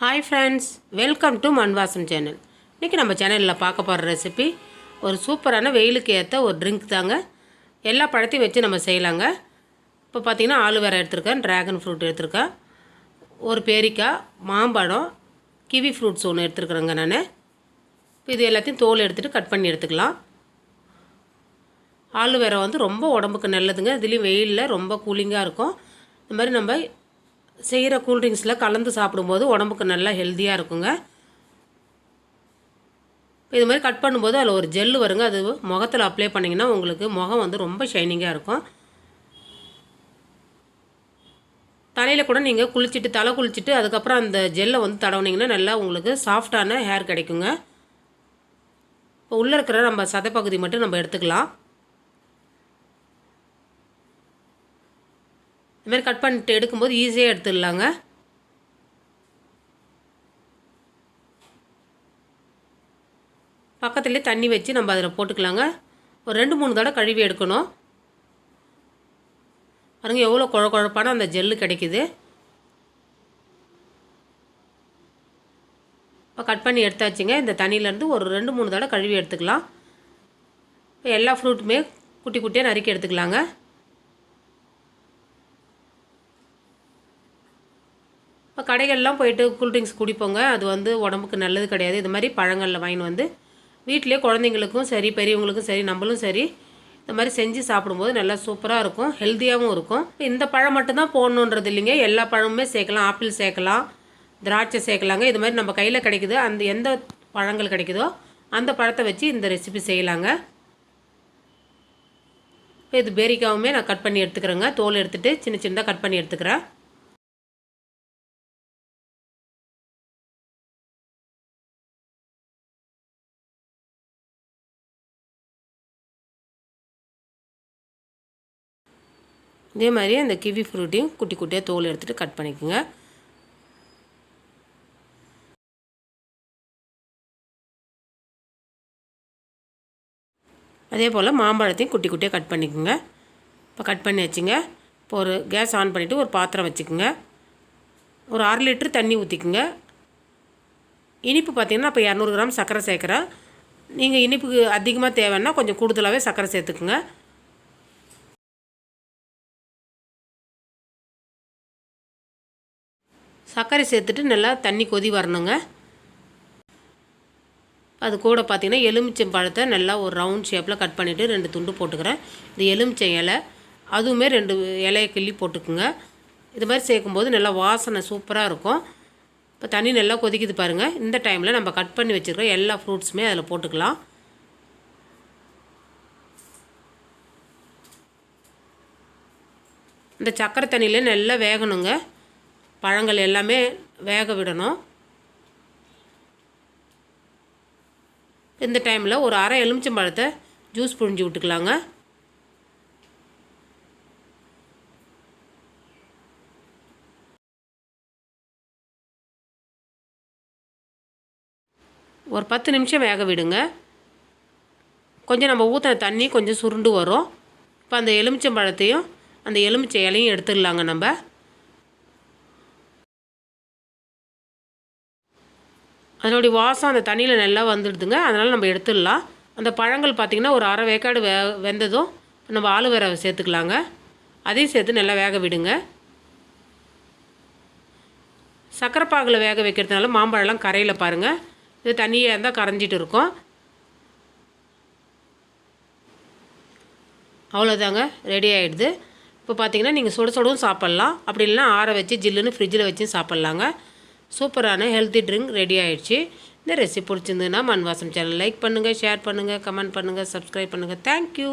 Hi friends, welcome to மண் வாசம் channel. இன்றைக்கி நம்ம சேனலில் பார்க்க போகிற ரெசிபி ஒரு சூப்பரான வெயிலுக்கு ஏற்ற ஒரு ட்ரிங்க் தாங்க. எல்லா பழத்தையும் வச்சு நம்ம செய்யலாங்க. இப்போ பார்த்திங்கன்னா ஆலுவேரா எடுத்திருக்கேன், ட்ராகன் ஃப்ரூட் எடுத்திருக்கேன், ஒரு பேரிக்காய், மாம்பழம், கிவி ஃப்ரூட்ஸ் ஒன்று எடுத்துருக்குறேங்க நான். இப்போ இது எல்லாத்தையும் தோல் எடுத்துகிட்டு கட் பண்ணி எடுத்துக்கலாம். ஆலுவேரா வந்து ரொம்ப உடம்புக்கு நல்லதுங்க. இதுலேயும் வெயிலில் ரொம்ப கூலிங்காக இருக்கும். இந்த மாதிரி நம்ம செய்கிற கூல்ட்ரிங்க்ஸில் கலந்து சாப்பிடும்போது உடம்புக்கு நல்லா ஹெல்த்தியாக இருக்குங்க. இது மாதிரி கட் பண்ணும்போது அதில் ஒரு ஜெல்லு வருங்க. அது முகத்தில் அப்ளை பண்ணிங்கன்னா உங்களுக்கு முகம் வந்து ரொம்ப ஷைனிங்காக இருக்கும். தலையில் கூட நீங்கள் தலை குளிச்சுட்டு அதுக்கப்புறம் அந்த ஜெல்லை வந்து தடவுனீங்கன்னா நல்லா உங்களுக்கு சாஃப்டான ஹேர் கிடைக்குங்க. இப்போ உள்ளே இருக்கிற நம்ம சதைப்பகுதி மட்டும் நம்ம எடுத்துக்கலாம். இதுமாதிரி கட் பண்ணிட்டு எடுக்கும்போது ஈஸியாக எடுத்துடலாங்க. பக்கத்துலேயே தண்ணி வச்சு நம்ம அதில் போட்டுக்கலாங்க. ஒரு 2-3 தடவை கழுவி எடுக்கணும். பாருங்கள் எவ்வளோ குழப்பான அந்த ஜெல்லு கிடைக்குது. இப்போ கட் பண்ணி எடுத்தாச்சுங்க. இந்த தண்ணியிலேருந்து ஒரு 2-3 தடவை கழுவி எடுத்துக்கலாம். இப்போ எல்லா ஃப்ரூட்டுமே குட்டி குட்டியாக நறுக்கி எடுத்துக்கலாங்க. இப்போ கடைகள்லாம் போய்ட்டு கூல்ட்ரிங்க்ஸ் குடிப்போங்க. அது வந்து உடம்புக்கு நல்லது கிடையாது. இது மாதிரி பழங்களில் வாங்கின்னு வந்து வீட்டிலே குழந்தைங்களுக்கும் சரி, பெரியவங்களுக்கும் சரி, நம்மளும் சரி இந்த மாதிரி செஞ்சு சாப்பிடும்போது நல்லா சூப்பராக இருக்கும், ஹெல்த்தியாகவும் இருக்கும். இந்த பழம் மட்டும்தான் போடணுன்றது இல்லைங்க. எல்லா பழமுமே சேர்க்கலாம். ஆப்பிள் சேர்க்கலாம், திராட்சை சேர்க்கலாங்க. இது மாதிரி நம்ம கையில் கிடைக்குது, அந்த எந்த பழங்கள் கிடைக்குதோ அந்த பழத்தை வச்சு இந்த ரெசிபி செய்யலாங்க. இப்போ இது பேரிக்காவுமே நான் கட் பண்ணி எடுத்துக்கிறேங்க. தோல் எடுத்துகிட்டு சின்ன சின்னதாக கட் பண்ணி எடுத்துக்கிறேன். இதே மாதிரி அந்த கிவி ஃப்ரூட்டையும் குட்டி குட்டியாக தோல் எடுத்துகிட்டு கட் பண்ணிக்கோங்க. அதே போல் மாம்பழத்தையும் குட்டி குட்டியாக கட் பண்ணிக்கோங்க. இப்போ கட் பண்ணி வச்சுங்க. இப்போ ஒரு கேஸ் ஆன் பண்ணிவிட்டு ஒரு பாத்திரம் வச்சுக்கோங்க. ஒரு 1/2 லிட்டர் தண்ணி ஊற்றிக்குங்க. இனிப்பு பார்த்திங்கன்னா இப்போ 200 கிராம் சர்க்கரை சேர்க்குறேன். நீங்கள் இனிப்புக்கு அதிகமாக தேவைன்னா கொஞ்சம் கூடுதலாகவே சர்க்கரை சேர்த்துக்குங்க. சர்க்கரை சேர்த்துட்டு நல்லா தண்ணி கொதி வரணுங்க. அது கூட பார்த்திங்கன்னா எலுமிச்சம் பழத்தை நல்லா ஒரு ரவுண்ட் ஷேப்பில் கட் பண்ணிவிட்டு 2 துண்டு போட்டுக்கிறேன். இது எலுமிச்சம் இலை, அதுவுமே 2 இலையை கிள்ளி போட்டுக்குங்க. இது மாதிரி சேர்க்கும்போது நல்லா வாசனை சூப்பராக இருக்கும். இப்போ தண்ணி நல்லா கொதிக்குது பாருங்கள். இந்த டைமில் நம்ம கட் பண்ணி வச்சுருக்கிற எல்லா ஃப்ரூட்ஸுமே அதில் போட்டுக்கலாம். இந்த சர்க்கரை தண்ணியிலே நல்லா வேகணுங்க. பழங்கள் எல்லாமே வேக விடணும். இந்த டைமில் ஒரு 1/2 எலுமிச்சம் பழத்தை ஜூஸ் புழிஞ்சு விட்டுக்கலாங்க. ஒரு 10 நிமிஷம் வேக விடுங்க. கொஞ்சம் நம்ம ஊற்றின தண்ணி கொஞ்சம் சுருண்டு வரும். இப்போ அந்த எலுமிச்சம் பழத்தையும் அந்த எலுமிச்சை இலையும் எடுத்துடலாங்க. நம்ம அதனுடைய வாசம் அந்த தண்ணியில் நல்லா வந்துடுதுங்க. அதனால் நம்ம எடுத்துடலாம். அந்த பழங்கள் பார்த்திங்கன்னா ஒரு 1/2 வேக்காடு வெந்ததும் நம்ம ஆலுவேராவை சேர்த்துக்கலாங்க. அதையும் சேர்த்து நல்லா வேக விடுங்க. சர்க்கரை பாகில் வேக வைக்கிறதுனால மாம்பழம்லாம் கரையில் பாருங்கள். இது தண்ணியாக இருந்தால் கரைஞ்சிட்டு இருக்கும். அவ்வளோதாங்க, ரெடி ஆகிடுது. இப்போ பார்த்திங்கன்னா நீங்கள் சுடவும் சாப்பிட்லாம், அப்படி இல்லைனா ஆற வச்சு ஜில்லுன்னு ஃப்ரிட்ஜில் வச்சு சாப்பிட்லாங்க. சூப்பரான ஹெல்த்தி ட்ரிங்க் ரெடி ஆகிடுச்சு. இந்த ரெசிபி பிடிச்சிருந்ததுன்னா மண் வாசம் சேனல் லைக் பண்ணுங்கள், ஷேர் பண்ணுங்கள், கமெண்ட் பண்ணுங்கள், சப்ஸ்கிரைப் பண்ணுங்கள். தேங்க்யூ.